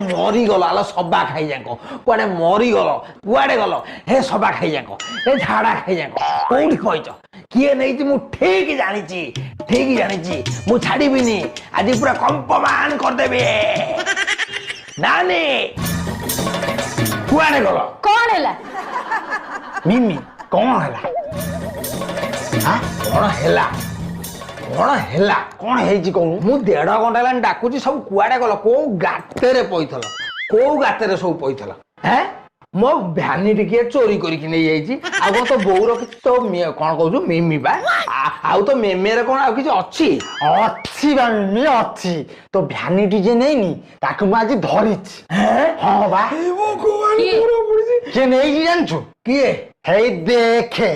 मरी गल आलो सबा खाई जाक कुआडे मरी गल कुआडे गल हे सबा खाई जाक हे झाड़ा खाई जाक कोठी कहच किए नहीं मु ठीक जानी मु छाड़ीबिनी आज पूरा कंपमान कर देबे नानी कुआडे गल कौन है मिमी कौन हैला हां कौन हेजी कहू मु 1.5 घंटा लान डाकुची सब कुआडे गल को गातेरे पइथला सब पइथला हैं मो भ्यानिटी के चोरी करिक नै जाईची आ तो बोउ रखि तो कोन कहू मिमी बा आ तो मेमेरे कोन आ किछ अछि बा मिमी अछि तो भ्यानिटी जे नै नी ताकू म आज धरिछ हैं हां बा ए वो कोन पूरा पुरसी के नै जानछु किए हे देखे